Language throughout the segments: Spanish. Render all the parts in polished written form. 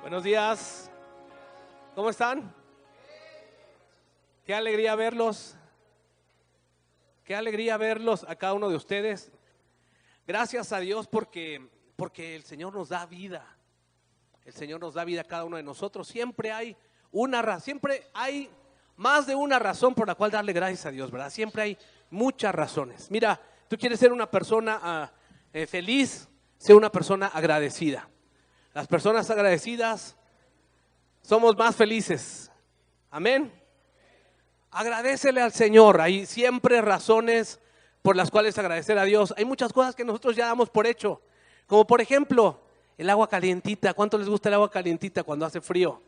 Buenos días. ¿Cómo están? Qué alegría verlos. Qué alegría verlos a cada uno de ustedes. Gracias a Dios porque el Señor nos da vida. El Señor nos da vida a cada uno de nosotros. Siempre hay más de una razón por la cual darle gracias a Dios, ¿verdad? Siempre hay muchas razones. Mira, tú quieres ser una persona feliz, sé una persona agradecida. Las personas agradecidas somos más felices. Amén. Agradécele al Señor. Hay siempre razones por las cuales agradecer a Dios. Hay muchas cosas que nosotros ya damos por hecho. Como por ejemplo, el agua calientita. ¿Cuánto les gusta el agua calientita cuando hace frío?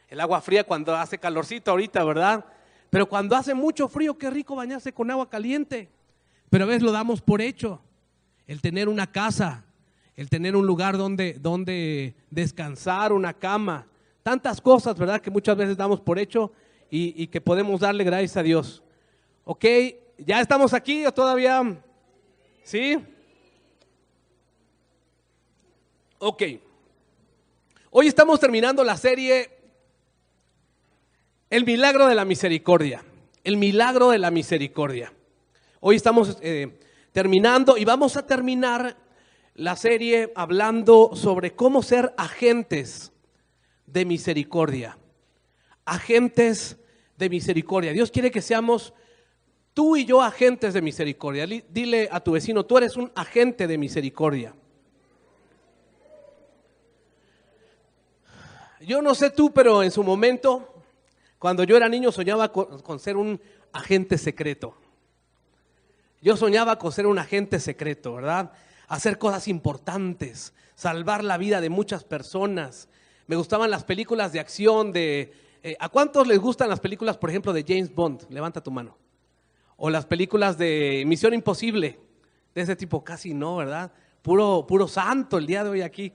El agua fría cuando hace calorcito ahorita, ¿verdad? Pero cuando hace mucho frío, qué rico bañarse con agua caliente. Pero a veces lo damos por hecho. El tener una casa, el tener un lugar donde descansar, una cama. Tantas cosas, ¿verdad? Que muchas veces damos por hecho y que podemos darle gracias a Dios. ¿Ok? ¿Ya estamos aquí o todavía? ¿Sí? Ok. Hoy estamos terminando la serie El milagro de la misericordia. El milagro de la misericordia. Hoy estamos terminando y vamos a terminar la serie hablando sobre cómo ser agentes de misericordia. Agentes de misericordia. Dios quiere que seamos tú y yo agentes de misericordia. Dile a tu vecino, tú eres un agente de misericordia. Yo no sé tú, pero en su momento, cuando yo era niño, soñaba con ser un agente secreto. Yo soñaba con ser un agente secreto, ¿verdad? Hacer cosas importantes, salvar la vida de muchas personas. Me gustaban las películas de acción ¿a cuántos les gustan las películas, por ejemplo, de James Bond? Levanta tu mano. O las películas de Misión Imposible, de ese tipo, casi no, ¿verdad? Puro santo el día de hoy aquí.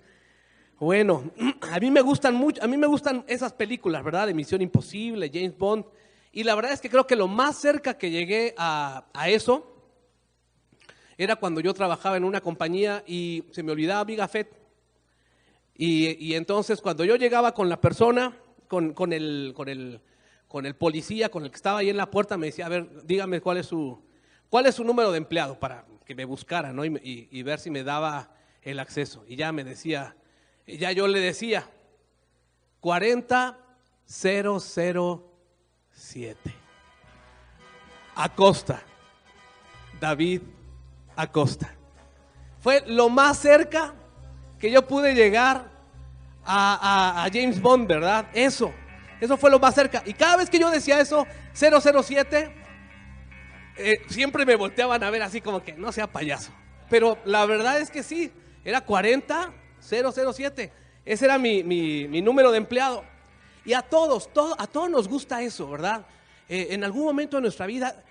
Bueno, a mí me gustan esas películas, ¿verdad? De Misión Imposible, James Bond. Y la verdad es que creo que lo más cerca que llegué a eso era cuando yo trabajaba en una compañía y se me olvidaba mi gafet. Y entonces cuando yo llegaba con la persona, con el policía, con el que estaba ahí en la puerta, me decía, a ver, dígame cuál es su número de empleado para que me buscara, ¿no? Y ver si me daba el acceso. Y ya me decía, ya yo le decía, 40007. Acosta, David Acosta. Fue lo más cerca que yo pude llegar a James Bond, ¿verdad? Eso fue lo más cerca. Y cada vez que yo decía eso, 007, siempre me volteaban a ver así como que no sea payaso. Pero la verdad es que sí, era 40007. Ese era mi número de empleado. Y a todos nos gusta eso, ¿verdad? En algún momento de nuestra vida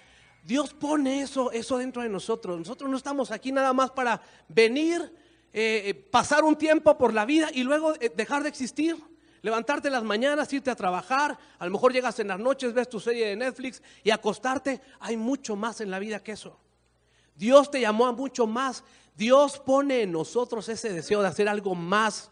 Dios pone eso dentro de nosotros. Nosotros no estamos aquí nada más para venir, pasar un tiempo por la vida y luego dejar de existir. Levantarte en las mañanas, irte a trabajar, a lo mejor llegas en las noches, ves tu serie de Netflix y acostarte. Hay mucho más en la vida que eso. Dios te llamó a mucho más. Dios pone en nosotros ese deseo de hacer algo más.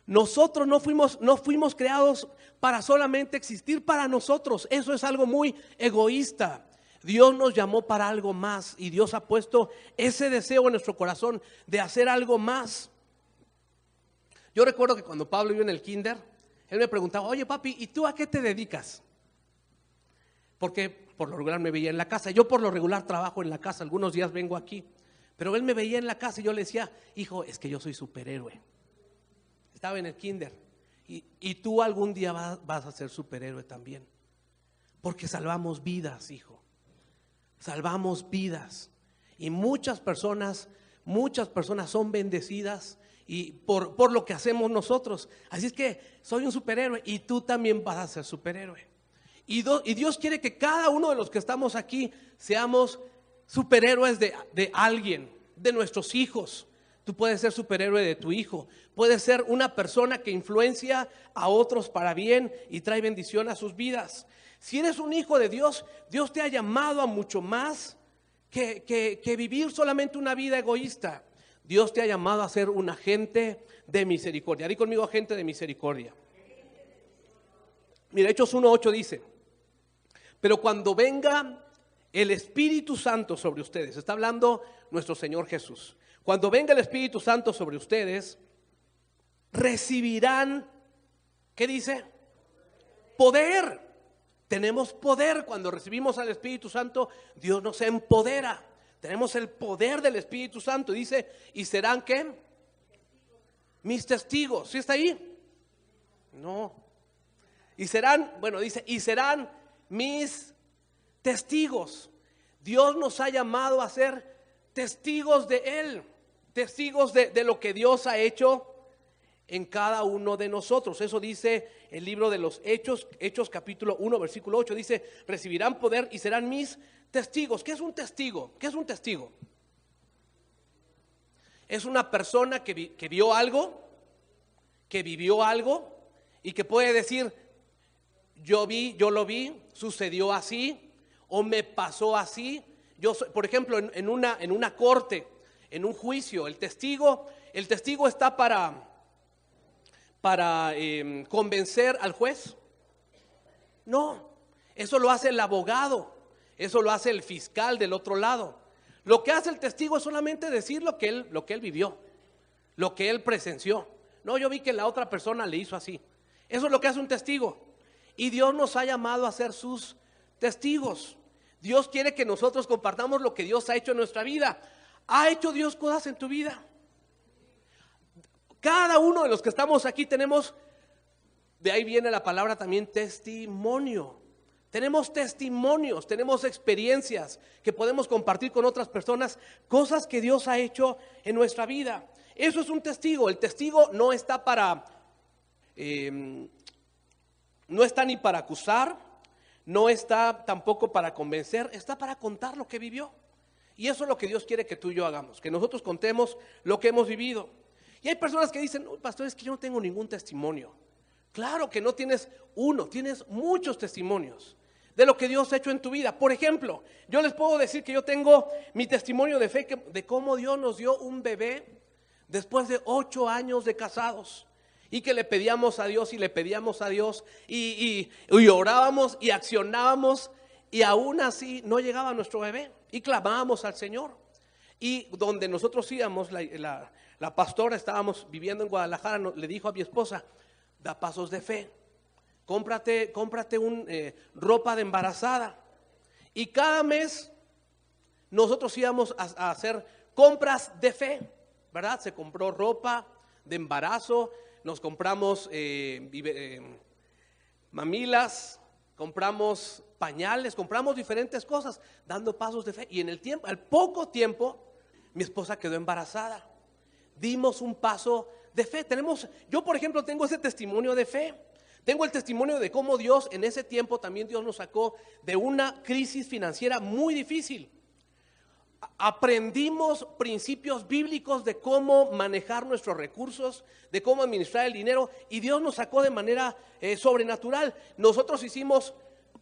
Nosotros no fuimos creados para solamente existir para nosotros. Eso es algo muy egoísta. Dios nos llamó para algo más y Dios ha puesto ese deseo en nuestro corazón de hacer algo más. Yo recuerdo que cuando Pablo iba en el kinder, él me preguntaba, oye papi, ¿y tú a qué te dedicas? Porque por lo regular me veía en la casa. Yo por lo regular trabajo en la casa, algunos días vengo aquí. Pero él me veía en la casa y yo le decía, hijo, es que yo soy superhéroe. Estaba en el kinder. Y tú algún día vas a ser superhéroe también. Porque salvamos vidas, hijo. Salvamos vidas. Y muchas personas son bendecidas y por lo que hacemos nosotros. Así es que soy un superhéroe y tú también vas a ser superhéroe. Y Dios quiere que cada uno de los que estamos aquí seamos superhéroes de alguien, de nuestros hijos. Tú puedes ser superhéroe de tu hijo. Puedes ser una persona que influencia a otros para bien y trae bendición a sus vidas. Si eres un hijo de Dios, Dios te ha llamado a mucho más que vivir solamente una vida egoísta. Dios te ha llamado a ser un agente de misericordia. Di conmigo, agente de misericordia. Mira, Hechos 1:8 dice: pero cuando venga el Espíritu Santo sobre ustedes, está hablando nuestro Señor Jesús, cuando venga el Espíritu Santo sobre ustedes, recibirán, ¿qué dice? Poder. Tenemos poder. Cuando recibimos al Espíritu Santo, Dios nos empodera. Tenemos el poder del Espíritu Santo. Dice, ¿y serán qué? Mis testigos. ¿Sí está ahí? No. Y serán, bueno, dice, y serán mis testigos. Dios nos ha llamado a ser testigos de Él. Testigos de lo que Dios ha hecho en cada uno de nosotros. Eso dice el libro de los Hechos, Hechos capítulo 1, versículo 8. Dice, recibirán poder y serán mis testigos. ¿Qué es un testigo? ¿Qué es un testigo? Es una persona que vio algo, que vivió algo y que puede decir, yo lo vi, sucedió así o me pasó así. Yo soy, por ejemplo, en una corte, en un juicio, el testigo está para convencer al juez. No, eso lo hace el abogado, eso lo hace el fiscal del otro lado. Lo que hace el testigo es solamente decir lo que él vivió, lo que él presenció. No, yo vi que la otra persona le hizo así. Eso es lo que hace un testigo. Y Dios nos ha llamado a ser sus testigos. Dios quiere que nosotros compartamos lo que Dios ha hecho en nuestra vida. ¿Ha hecho Dios cosas en tu vida? Cada uno de los que estamos aquí tenemos, de ahí viene la palabra también, testimonio. Tenemos testimonios, tenemos experiencias que podemos compartir con otras personas, cosas que Dios ha hecho en nuestra vida. Eso es un testigo. El testigo no está no está ni para acusar, no está tampoco para convencer, está para contar lo que vivió. Y eso es lo que Dios quiere que tú y yo hagamos, que nosotros contemos lo que hemos vivido. Y hay personas que dicen, no, pastor, es que yo no tengo ningún testimonio. Claro que no tienes uno, tienes muchos testimonios de lo que Dios ha hecho en tu vida. Por ejemplo, yo les puedo decir que yo tengo mi testimonio de fe de cómo Dios nos dio un bebé después de 8 años de casados. Y que le pedíamos a Dios y le pedíamos a Dios y orábamos y accionábamos y aún así no llegaba nuestro bebé y clamábamos al Señor. Y donde nosotros íbamos, la pastora, estábamos viviendo en Guadalajara, le dijo a mi esposa, da pasos de fe, cómprate ropa de embarazada. Y cada mes nosotros íbamos a hacer compras de fe, ¿verdad? Se compró ropa de embarazo, nos compramos mamilas, compramos pañales, compramos diferentes cosas, dando pasos de fe. Y al poco tiempo, mi esposa quedó embarazada. Dimos un paso de fe. Yo por ejemplo tengo ese testimonio de fe. Tengo el testimonio de cómo Dios en ese tiempo también Dios nos sacó de una crisis financiera muy difícil. Aprendimos principios bíblicos de cómo manejar nuestros recursos, de cómo administrar el dinero, y Dios nos sacó de manera sobrenatural. Nosotros hicimos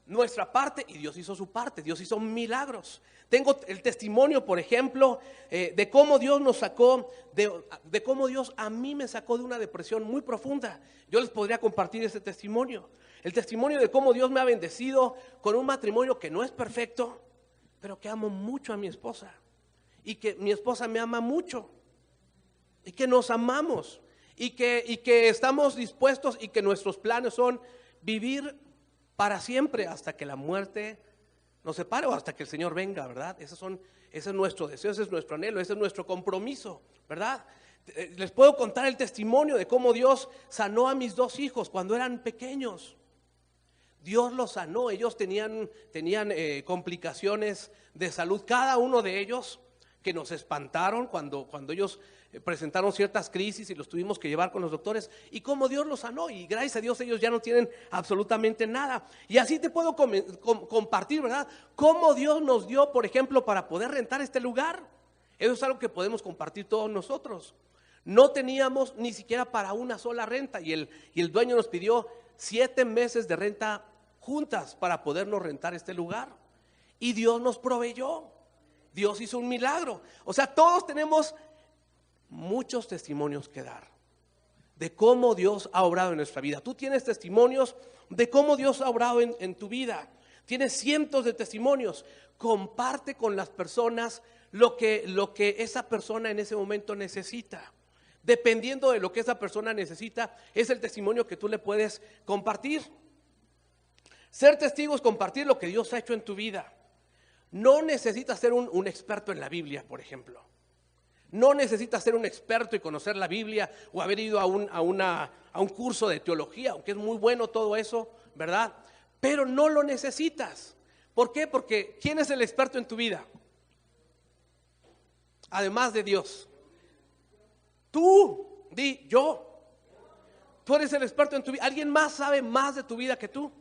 nuestra parte y Dios hizo su parte. Dios hizo milagros. Tengo el testimonio, por ejemplo, de cómo Dios nos sacó, de cómo Dios a mí me sacó de una depresión muy profunda. Yo les podría compartir ese testimonio. El testimonio de cómo Dios me ha bendecido con un matrimonio que no es perfecto, pero que amo mucho a mi esposa y que mi esposa me ama mucho y que nos amamos y que estamos dispuestos y que nuestros planes son vivir para siempre hasta que la muerte nos separe o hasta que el Señor venga, ¿verdad? Ese es nuestro deseo, ese es nuestro anhelo, ese es nuestro compromiso, ¿verdad? Les puedo contar el testimonio de cómo Dios sanó a mis 2 hijos cuando eran pequeños. Dios los sanó, ellos tenían complicaciones de salud, cada uno de ellos, que nos espantaron cuando ellos presentaron ciertas crisis y los tuvimos que llevar con los doctores, y cómo Dios los sanó, y gracias a Dios ellos ya no tienen absolutamente nada. Y así te puedo compartir, ¿verdad? Cómo Dios nos dio, por ejemplo, para poder rentar este lugar. Eso es algo que podemos compartir todos nosotros. No teníamos ni siquiera para una sola renta, y el dueño nos pidió 7 meses de renta juntas para podernos rentar este lugar, y Dios nos proveyó. Dios hizo un milagro. O sea, todos tenemos muchos testimonios que dar de cómo Dios ha obrado en nuestra vida. Tú tienes testimonios de cómo Dios ha obrado en tu vida. Tienes cientos de testimonios. Comparte con las personas lo que esa persona en ese momento necesita. Dependiendo de lo que esa persona necesita, es el testimonio que tú le puedes compartir. Ser testigo es compartir lo que Dios ha hecho en tu vida. No necesitas ser un experto en la Biblia, por ejemplo. No necesitas ser un experto y conocer la Biblia o haber ido a un curso de teología, aunque es muy bueno todo eso, ¿verdad? Pero no lo necesitas. ¿Por qué? Porque ¿quién es el experto en tu vida? Además de Dios. Tú, yo. Tú eres el experto en tu vida. ¿Alguien más sabe más de tu vida que tú?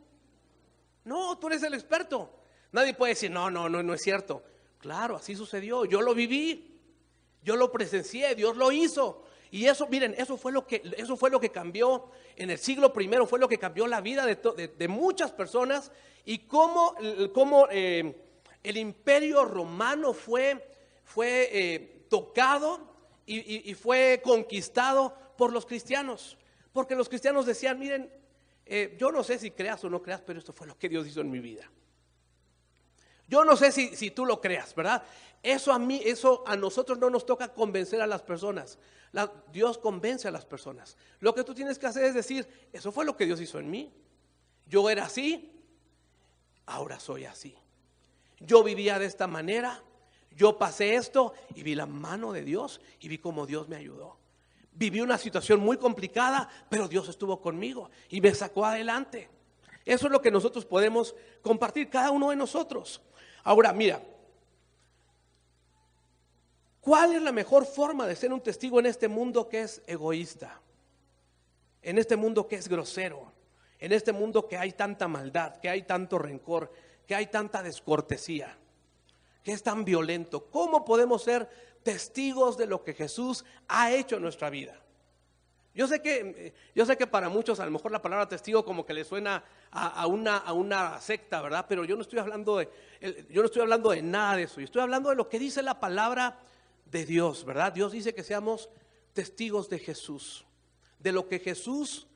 No, tú eres el experto. Nadie puede decir, no es cierto. Claro, así sucedió. Yo lo viví. Yo lo presencié, Dios lo hizo. Y eso, miren, eso fue lo que cambió en el siglo I, fue lo que cambió la vida de muchas personas. Y cómo el imperio romano fue tocado y fue conquistado por los cristianos. Porque los cristianos decían, miren, yo no sé si creas o no creas, pero esto fue lo que Dios hizo en mi vida. Yo no sé si tú lo creas, ¿verdad? Eso a nosotros no nos toca convencer a las personas. Dios convence a las personas. Lo que tú tienes que hacer es decir, eso fue lo que Dios hizo en mí. Yo era así, ahora soy así. Yo vivía de esta manera, yo pasé esto y vi la mano de Dios y vi cómo Dios me ayudó. Viví una situación muy complicada, pero Dios estuvo conmigo y me sacó adelante. Eso es lo que nosotros podemos compartir, cada uno de nosotros. Ahora, mira, ¿cuál es la mejor forma de ser un testigo en este mundo que es egoísta? En este mundo que es grosero, en este mundo que hay tanta maldad, que hay tanto rencor, que hay tanta descortesía, que es tan violento. ¿Cómo podemos ser testigos de lo que Jesús ha hecho en nuestra vida? Yo sé que para muchos a lo mejor la palabra testigo como que le suena a una secta, ¿verdad? Pero yo no estoy hablando de nada de eso. Yo estoy hablando de lo que dice la palabra de Dios, ¿verdad? Dios dice que seamos testigos de Jesús, de lo que Jesús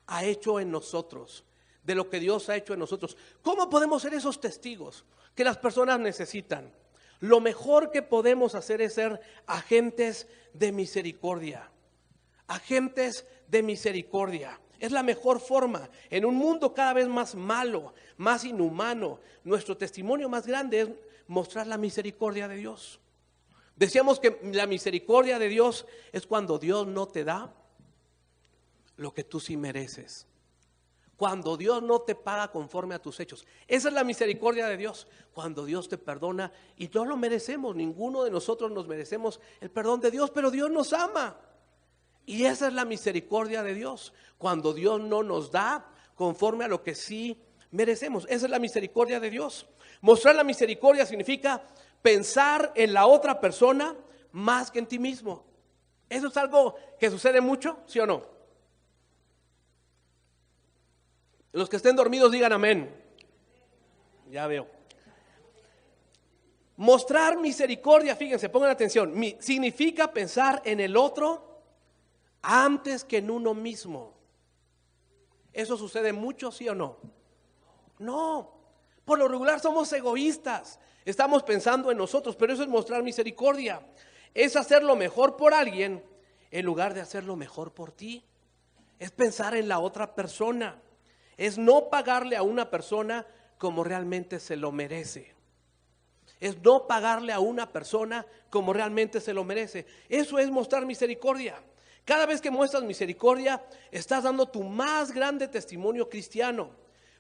ha hecho en nosotros, de lo que Dios ha hecho en nosotros. ¿Cómo podemos ser esos testigos que las personas necesitan? Lo mejor que podemos hacer es ser agentes de misericordia. Agentes de misericordia. Es la mejor forma. En un mundo cada vez más malo, más inhumano, nuestro testimonio más grande es mostrar la misericordia de Dios. Decíamos que la misericordia de Dios es cuando Dios no te da lo que tú sí mereces. Cuando Dios no te paga conforme a tus hechos. Esa es la misericordia de Dios. Cuando Dios te perdona y no lo merecemos. Ninguno de nosotros nos merecemos el perdón de Dios, pero Dios nos ama. Y esa es la misericordia de Dios, cuando Dios no nos da conforme a lo que sí merecemos. Esa es la misericordia de Dios. Mostrar la misericordia significa pensar en la otra persona más que en ti mismo. ¿Eso es algo que sucede mucho, sí o no? Los que estén dormidos digan amén. Ya veo. Mostrar misericordia, fíjense, pongan atención, significa pensar en el otro antes que en uno mismo. ¿Eso sucede mucho, sí o no? No, por lo regular somos egoístas. Estamos pensando en nosotros, pero eso es mostrar misericordia. Es hacer lo mejor por alguien en lugar de hacer lo mejor por ti. Es pensar en la otra persona. Es no pagarle a una persona como realmente se lo merece. Es no pagarle a una persona como realmente se lo merece. Eso es mostrar misericordia. Cada vez que muestras misericordia, estás dando tu más grande testimonio cristiano,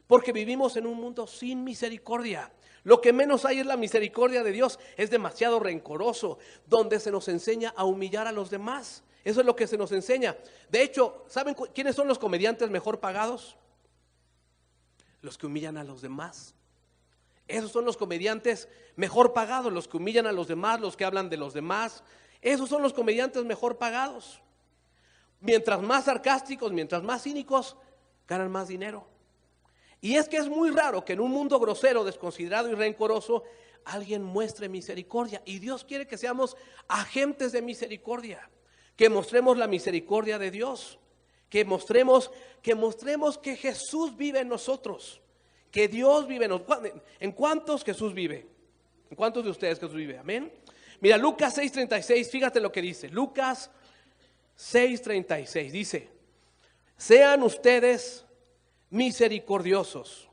porque vivimos en un mundo sin misericordia. Lo que menos hay es la misericordia de Dios. Es demasiado rencoroso, donde se nos enseña a humillar a los demás. Eso es lo que se nos enseña. De hecho, ¿saben quiénes son los comediantes mejor pagados? Los que humillan a los demás. Esos son los comediantes mejor pagados, los que humillan a los demás, los que hablan de los demás. Esos son los comediantes mejor pagados. Mientras más sarcásticos, mientras más cínicos, ganan más dinero. Y es que es muy raro que en un mundo grosero, desconsiderado y rencoroso, alguien muestre misericordia. Y Dios quiere que seamos agentes de misericordia. que mostremos la misericordia de Dios, que mostremos que Jesús vive en nosotros, que Dios vive en nosotros. ¿En cuántos Jesús vive? ¿En cuántos de ustedes Jesús vive? Amén. Mira, Lucas 6:36, fíjate lo que dice. Lucas 6:36 dice: sean ustedes misericordiosos.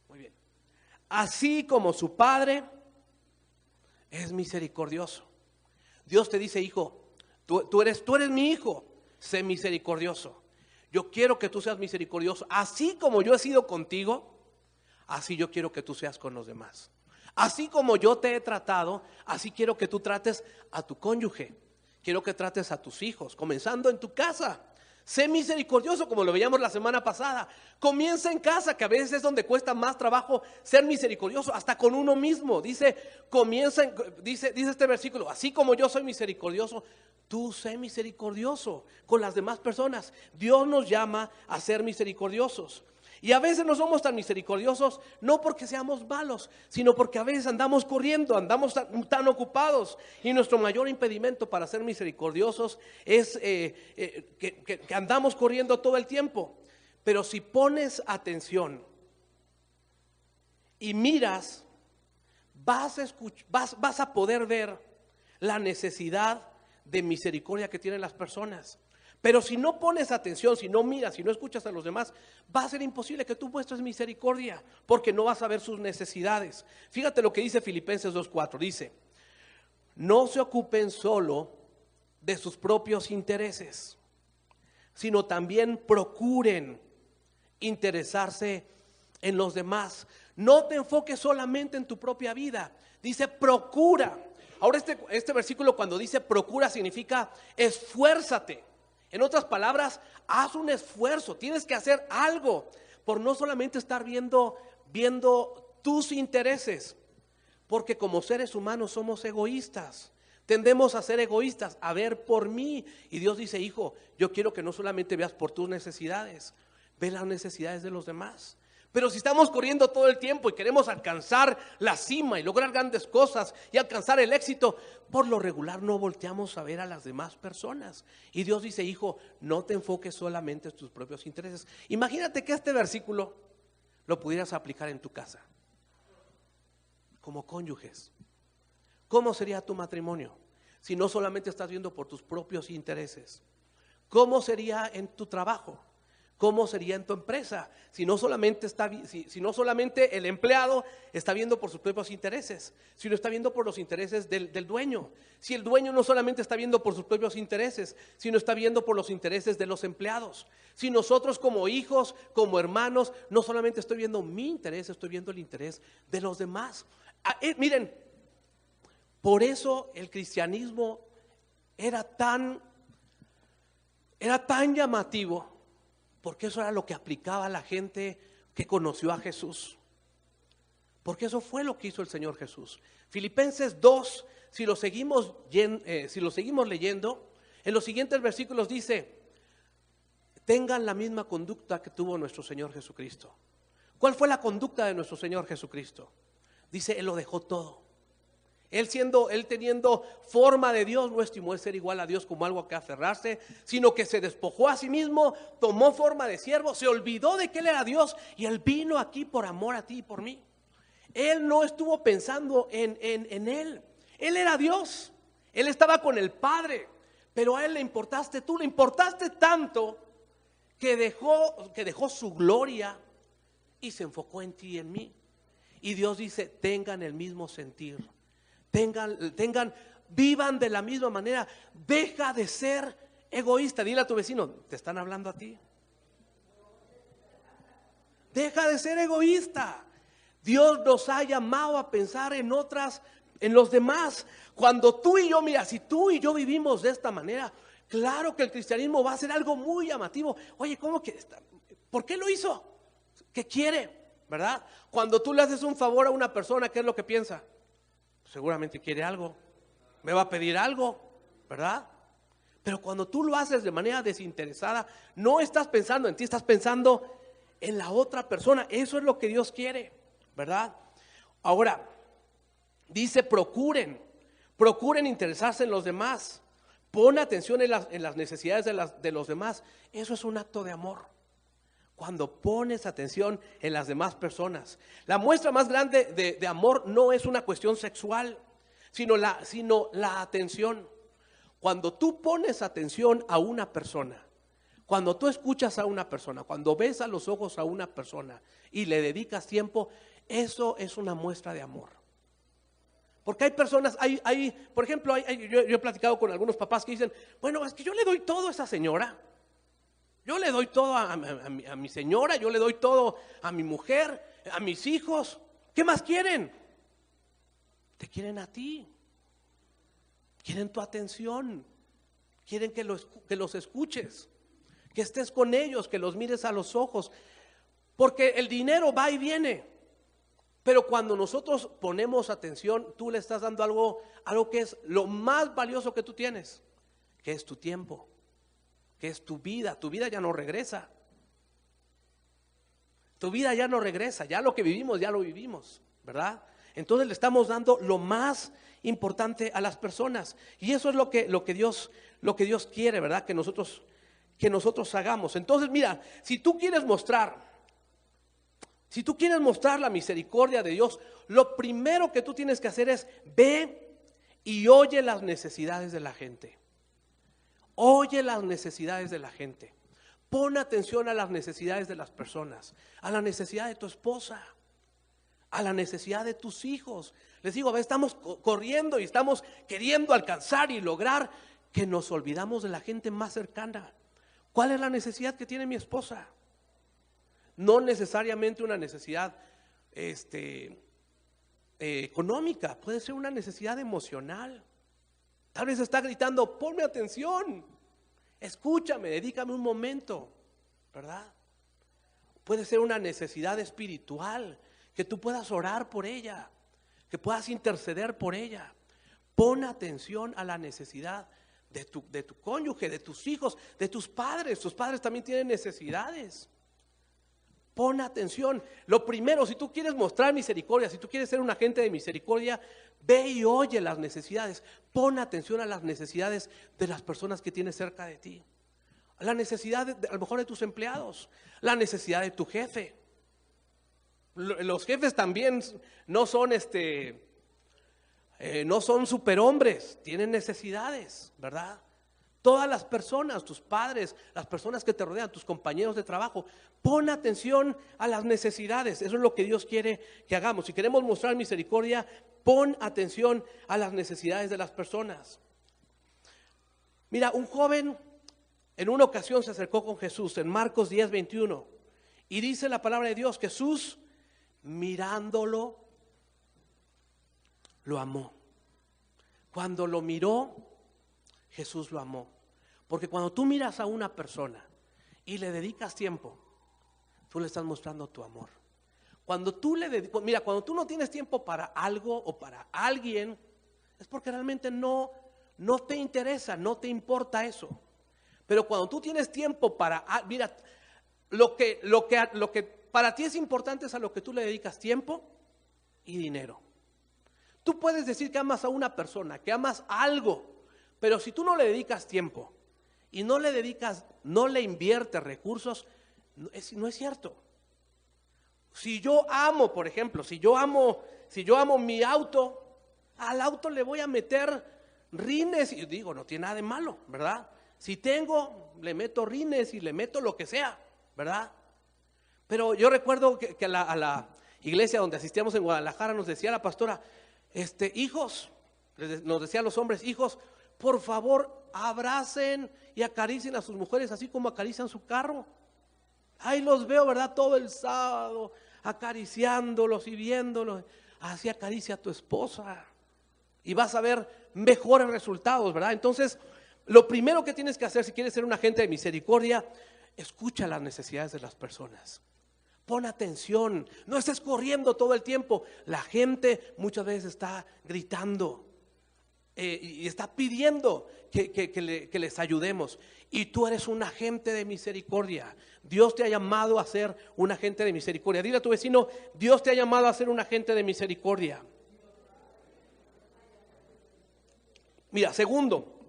Muy bien. Así como su Padre es misericordioso. Dios te dice: hijo, tú eres mi hijo, sé misericordioso. Yo quiero que tú seas misericordioso. Así como yo he sido contigo, así yo quiero que tú seas con los demás. Así como yo te he tratado, así quiero que tú trates a tu cónyuge. Quiero que trates a tus hijos, comenzando en tu casa. Sé misericordioso, como lo veíamos la semana pasada. Comienza en casa, que a veces es donde cuesta más trabajo ser misericordioso, hasta con uno mismo. Dice este versículo: así como yo soy misericordioso, tú sé misericordioso con las demás personas. Dios nos llama a ser misericordiosos. Y a veces no somos tan misericordiosos, no porque seamos malos, sino porque a veces andamos corriendo, andamos tan ocupados. Y nuestro mayor impedimento para ser misericordiosos es que andamos corriendo todo el tiempo. Pero si pones atención y miras, vas a poder ver la necesidad de misericordia que tienen las personas. Pero si no pones atención, si no miras, si no escuchas a los demás, va a ser imposible que tú muestres misericordia, porque no vas a ver sus necesidades. Fíjate lo que dice Filipenses 2:4, dice: no se ocupen solo de sus propios intereses, sino también procuren interesarse en los demás. No te enfoques solamente en tu propia vida, dice procura. Ahora este versículo, cuando dice procura, significa esfuérzate. En otras palabras, haz un esfuerzo, tienes que hacer algo por no solamente estar viendo tus intereses, porque como seres humanos somos egoístas, tendemos a ser egoístas, a ver por mí. Y Dios dice: hijo, yo quiero que no solamente veas por tus necesidades, ve las necesidades de los demás. Pero si estamos corriendo todo el tiempo y queremos alcanzar la cima y lograr grandes cosas y alcanzar el éxito, por lo regular no volteamos a ver a las demás personas. Y Dios dice: hijo, no te enfoques solamente en tus propios intereses. Imagínate que este versículo lo pudieras aplicar en tu casa, como cónyuges. ¿Cómo sería tu matrimonio si no solamente estás viendo por tus propios intereses? ¿Cómo sería en tu trabajo? ¿Cómo sería en tu empresa si no solamente el empleado está viendo por sus propios intereses, sino está viendo por los intereses del dueño? Si el dueño no solamente está viendo por sus propios intereses, sino está viendo por los intereses de los empleados. Si nosotros como hijos, como hermanos, no solamente estoy viendo mi interés, estoy viendo el interés de los demás. Miren, por eso el cristianismo era tan llamativo, porque eso era lo que aplicaba a la gente que conoció a Jesús. Porque eso fue lo que hizo el Señor Jesús. Filipenses 2, si lo seguimos leyendo, en los siguientes versículos dice: tengan la misma conducta que tuvo nuestro Señor Jesucristo. ¿Cuál fue la conducta de nuestro Señor Jesucristo? Dice: Él lo dejó todo. Él teniendo forma de Dios, no estimó el ser igual a Dios como algo a que aferrarse, sino que se despojó a sí mismo, tomó forma de siervo, se olvidó de que Él era Dios y Él vino aquí por amor a ti y por mí. Él no estuvo pensando en Él. Él era Dios, Él estaba con el Padre, pero a Él le importaste tú, le importaste tanto que dejó su gloria y se enfocó en ti y en mí. Y Dios dice: tengan el mismo sentir. Vivan de la misma manera. Deja de ser egoísta. Dile a tu vecino: te están hablando a ti. Deja de ser egoísta. Dios nos ha llamado a pensar en los demás. Cuando tú y yo, mira, si tú y yo vivimos de esta manera, claro que el cristianismo va a ser algo muy llamativo. Oye, ¿cómo que está? ¿Por qué lo hizo? ¿Qué quiere? ¿Verdad? Cuando tú le haces un favor a una persona, ¿qué es lo que piensa? Seguramente quiere algo, me va a pedir algo, ¿verdad? Pero cuando tú lo haces de manera desinteresada, no estás pensando en ti, estás pensando en la otra persona. Eso es lo que Dios quiere, ¿verdad? Ahora, dice procuren interesarse en los demás. Pon atención en las necesidades de los demás. Eso es un acto de amor. Cuando pones atención en las demás personas. La muestra más grande de amor no es una cuestión sexual, sino la atención. Cuando tú pones atención a una persona, cuando tú escuchas a una persona, cuando ves a los ojos a una persona y le dedicas tiempo, eso es una muestra de amor. Porque hay personas, por ejemplo, yo he platicado con algunos papás que dicen, bueno, es que yo le doy todo a esa señora. Yo le doy todo a mi señora, yo le doy todo a mi mujer, a mis hijos. ¿Qué más quieren? Te quieren a ti. Quieren tu atención. Quieren que los escuches, que estés con ellos, que los mires a los ojos. Porque el dinero va y viene. Pero cuando nosotros ponemos atención, tú le estás dando algo que es lo más valioso que tú tienes, que es tu tiempo, que es tu vida. Tu vida ya no regresa. Tu vida ya no regresa. Ya lo que vivimos, ya lo vivimos, ¿verdad? Entonces le estamos dando lo más importante a las personas. Y eso es lo que Dios quiere, ¿verdad? Que nosotros hagamos. Entonces, mira, si tú quieres mostrar la misericordia de Dios, lo primero que tú tienes que hacer es ve y oye las necesidades de la gente. Oye las necesidades de la gente. Pon atención a las necesidades de las personas, a la necesidad de tu esposa, a la necesidad de tus hijos. Les digo, a veces estamos corriendo y estamos queriendo alcanzar y lograr que nos olvidamos de la gente más cercana. ¿Cuál es la necesidad que tiene mi esposa? No necesariamente una necesidad económica, puede ser una necesidad emocional. Tal vez está gritando, ponme atención, escúchame, dedícame un momento, ¿verdad? Puede ser una necesidad espiritual, que tú puedas orar por ella, que puedas interceder por ella. Pon atención a la necesidad de tu cónyuge, de tus hijos, de tus padres. Tus padres también tienen necesidades. Pon atención. Lo primero, si tú quieres mostrar misericordia, si tú quieres ser un agente de misericordia, ve y oye las necesidades. Pon atención a las necesidades de las personas que tienes cerca de ti. La necesidad a lo mejor de tus empleados, la necesidad de tu jefe. Los jefes también no son no son superhombres, tienen necesidades, ¿verdad? Todas las personas, tus padres, las personas que te rodean, tus compañeros de trabajo, pon atención a las necesidades. Eso es lo que Dios quiere que hagamos. Si queremos mostrar misericordia, pon atención a las necesidades de las personas. Mira, un joven en una ocasión se acercó con Jesús en Marcos 10:21 y dice la palabra de Dios, Jesús mirándolo, lo amó. Cuando lo miró, Jesús lo amó. Porque cuando tú miras a una persona y le dedicas tiempo, tú le estás mostrando tu amor. Cuando tú cuando tú no tienes tiempo para algo o para alguien, es porque realmente no te interesa, no te importa eso. Pero cuando tú tienes tiempo mira, lo que para ti es importante es a lo que tú le dedicas tiempo y dinero. Tú puedes decir que amas a una persona, que amas algo, pero si tú no le dedicas tiempo y no le inviertes recursos, no es cierto. Si yo amo, por ejemplo, si yo amo mi auto, al auto le voy a meter rines y digo, no tiene nada de malo, ¿verdad? Si le meto rines y le meto lo que sea, ¿verdad? Pero yo recuerdo que a la iglesia donde asistíamos en Guadalajara nos decía la pastora, hijos, nos decía a los hombres, hijos, por favor, abracen y acaricien a sus mujeres así como acarician su carro. Ahí los veo, ¿verdad? Todo el sábado acariciándolos y viéndolos. Así acaricia a tu esposa y vas a ver mejores resultados, ¿verdad? Entonces, lo primero que tienes que hacer si quieres ser un agente de misericordia, escucha las necesidades de las personas. Pon atención, no estés corriendo todo el tiempo. La gente muchas veces está gritando y está pidiendo que les ayudemos. Y tú eres un agente de misericordia. Dios te ha llamado a ser un agente de misericordia. Dile a tu vecino, Dios te ha llamado a ser un agente de misericordia. Mira, segundo,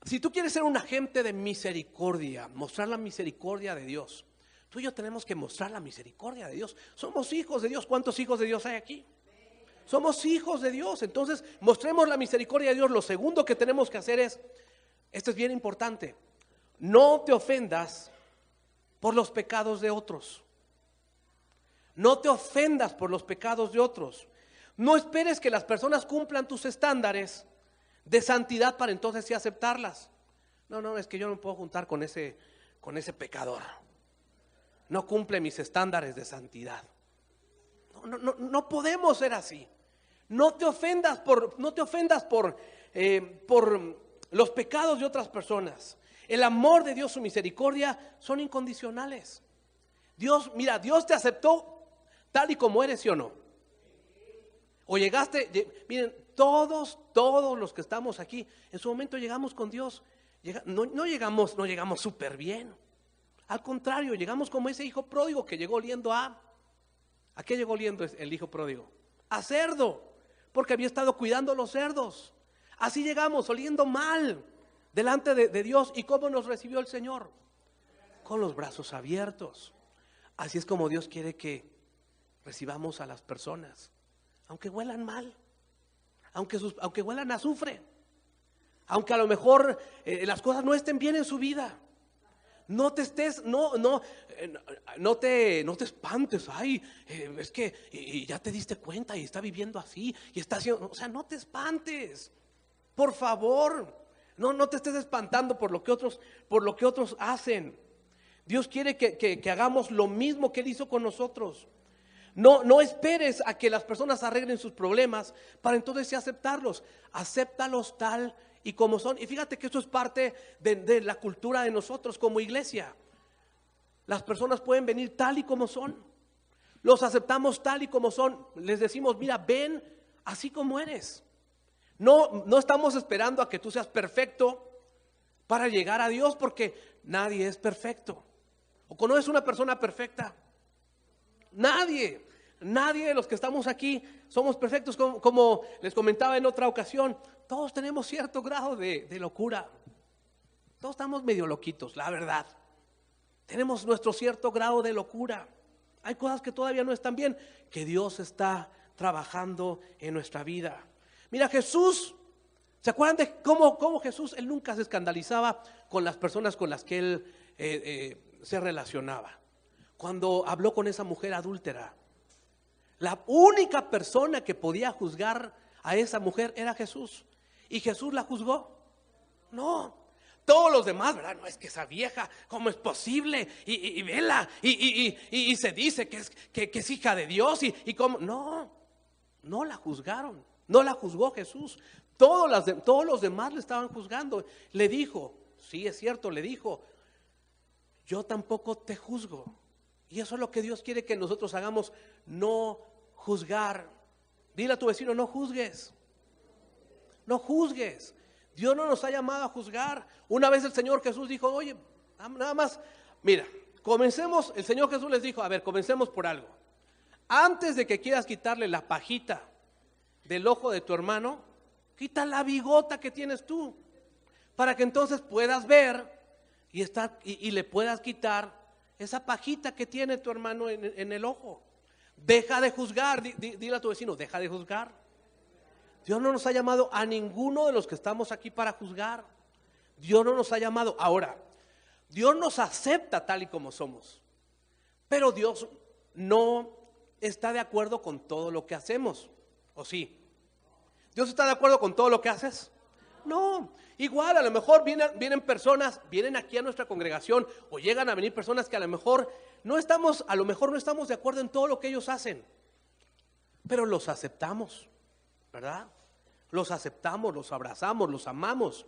Si tú quieres ser un agente de misericordia, mostrar la misericordia de Dios, tú y yo tenemos que mostrar la misericordia de Dios. Somos hijos de Dios. ¿Cuántos hijos de Dios hay aquí? Somos hijos de Dios. Entonces mostremos la misericordia de Dios. Lo segundo que tenemos que hacer es, esto es bien importante, no te ofendas por los pecados de otros. No te ofendas por los pecados de otros. No esperes que las personas cumplan tus estándares de santidad para entonces sí aceptarlas. No, es que yo no me puedo juntar con ese pecador. No cumple mis estándares de santidad. No podemos ser así. No te ofendas por los pecados de otras personas. El amor de Dios, su misericordia son incondicionales. Dios te aceptó tal y como eres, ¿sí o no? O llegaste, miren, todos los que estamos aquí, en su momento llegamos con Dios. No llegamos súper bien. Al contrario, llegamos como ese hijo pródigo que llegó oliendo ¿a qué llegó oliendo el hijo pródigo? A cerdo, porque había estado cuidando los cerdos. Así llegamos, oliendo mal delante de Dios. ¿Y cómo nos recibió el Señor? Con los brazos abiertos. Así es como Dios quiere que recibamos a las personas, aunque huelan mal, aunque huelan a azufre, aunque a lo mejor las cosas no estén bien en su vida. No te espantes. Ay, es que y ya te diste cuenta y está viviendo así y está haciendo, o sea, no te espantes, por favor. No te estés espantando por lo que otros hacen. Dios quiere que hagamos lo mismo que Él hizo con nosotros. No esperes a que las personas arreglen sus problemas para entonces sí aceptarlos. Acéptalos tal y como son. Y fíjate que esto es parte de la cultura de nosotros como iglesia. Las personas pueden venir tal y como son. Los aceptamos tal y como son. Les decimos, mira, ven así como eres. No estamos esperando a que tú seas perfecto para llegar a Dios, porque nadie es perfecto. ¿O conoces una persona perfecta? Nadie de los que estamos aquí somos perfectos. Como les comentaba en otra ocasión, todos tenemos cierto grado de locura. Todos estamos medio loquitos, la verdad. Tenemos nuestro cierto grado de locura. Hay cosas que todavía no están bien, que Dios está trabajando en nuestra vida. Mira, Jesús, ¿se acuerdan de cómo Jesús? Él nunca se escandalizaba con las personas con las que Él se relacionaba. Cuando habló con esa mujer adúltera, la única persona que podía juzgar a esa mujer era Jesús. ¿Y Jesús la juzgó? No. Todos los demás, ¿verdad? No, es que esa vieja, ¿cómo es posible? Y vela, y se dice que es hija de Dios, y cómo. No la juzgaron, no la juzgó Jesús. Todos los demás le estaban juzgando. Le dijo, sí es cierto, le dijo, yo tampoco te juzgo. Y eso es lo que Dios quiere que nosotros hagamos, no juzgar. Dile a tu vecino, no juzgues. No juzgues. Dios no nos ha llamado a juzgar. Una vez el Señor Jesús dijo, oye, nada más, mira, comencemos, el Señor Jesús les dijo, a ver, comencemos por algo. Antes de que quieras quitarle la pajita del ojo de tu hermano, quita la bigota que tienes tú, para que entonces puedas ver y le puedas quitar esa pajita que tiene tu hermano en el ojo. Deja de juzgar. Dile a tu vecino, deja de juzgar. Dios no nos ha llamado a ninguno de los que estamos aquí para juzgar. Dios no nos ha llamado. Ahora, Dios nos acepta tal y como somos, pero Dios no está de acuerdo con todo lo que hacemos. ¿O sí? ¿Dios está de acuerdo con todo lo que haces? No. Igual a lo mejor vienen personas, vienen aquí a nuestra congregación, o llegan a venir personas que a lo mejor no estamos de acuerdo en todo lo que ellos hacen, pero los aceptamos, ¿verdad? Los aceptamos, los abrazamos, los amamos.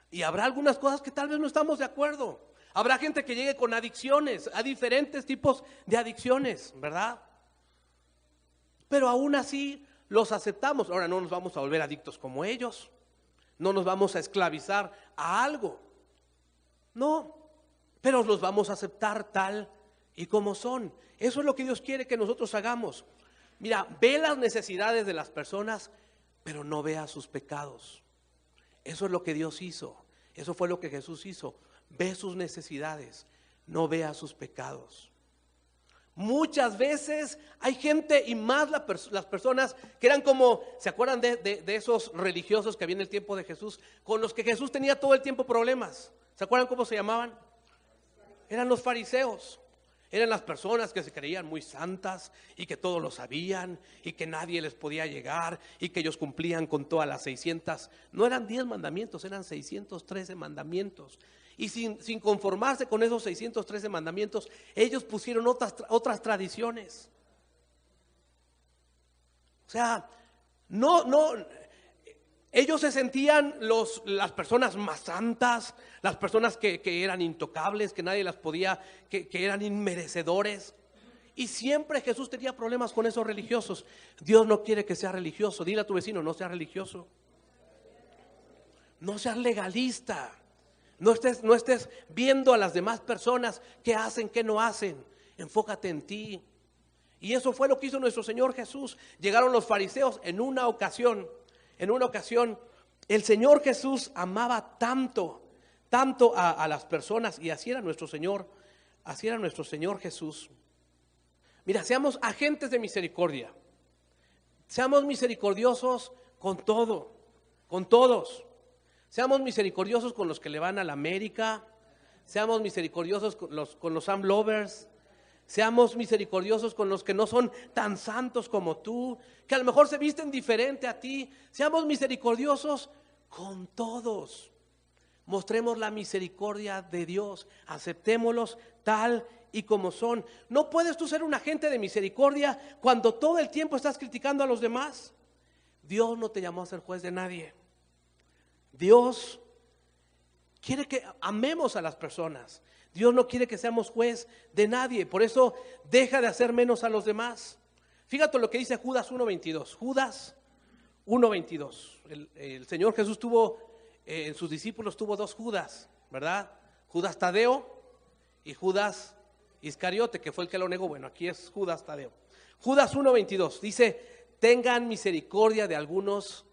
Y habrá algunas cosas que tal vez no estamos de acuerdo. Habrá gente que llegue con adicciones, a diferentes tipos de adicciones, ¿verdad? Pero aún así los aceptamos. Ahora no nos vamos a volver adictos como ellos. No nos vamos a esclavizar a algo. No, pero los vamos a aceptar tal y como son. Eso es lo que Dios quiere que nosotros hagamos. Mira, ve las necesidades de las personas, pero no vea sus pecados. Eso es lo que Dios hizo. Eso fue lo que Jesús hizo. Ve sus necesidades, no vea sus pecados. Muchas veces hay gente, y más las personas que eran como, ¿se acuerdan de esos religiosos que había en el tiempo de Jesús? Con los que Jesús tenía todo el tiempo problemas. ¿Se acuerdan cómo se llamaban? Eran los fariseos. Eran las personas que se creían muy santas y que todo lo sabían y que nadie les podía llegar y que ellos cumplían con todas las 600, no eran 10 mandamientos, eran 613 mandamientos. Y sin conformarse con esos 613 mandamientos, ellos pusieron otras tradiciones. O sea, ellos se sentían las personas más santas, las personas que eran intocables, que nadie las podía, que eran inmerecedores. Y siempre Jesús tenía problemas con esos religiosos. Dios no quiere que sea religioso. Dile a tu vecino, no seas religioso. No seas legalista. No estés viendo a las demás personas qué hacen, qué no hacen. Enfócate en ti. Y eso fue lo que hizo nuestro Señor Jesús. Llegaron los fariseos en una ocasión, el Señor Jesús amaba tanto a las personas, y así era nuestro Señor Jesús. Mira, seamos agentes de misericordia. Seamos misericordiosos con todo, con todos. Seamos misericordiosos con los que le van a la América. Seamos misericordiosos con los Sam Lovers. Seamos misericordiosos con los que no son tan santos como tú, que a lo mejor se visten diferente a ti. Seamos misericordiosos con todos. Mostremos la misericordia de Dios. Aceptémoslos tal y como son. No puedes tú ser un agente de misericordia cuando todo el tiempo estás criticando a los demás. Dios no te llamó a ser juez de nadie. Dios quiere que amemos a las personas. Dios no quiere que seamos juez de nadie. Por eso deja de hacer menos a los demás. Fíjate lo que dice Judas 1:22. Judas 1:22. El Señor Jesús tuvo, en sus discípulos tuvo dos Judas, ¿verdad? Judas Tadeo y Judas Iscariote, que fue el que lo negó. Bueno, aquí es Judas Tadeo. Judas 1:22 dice: tengan misericordia de algunos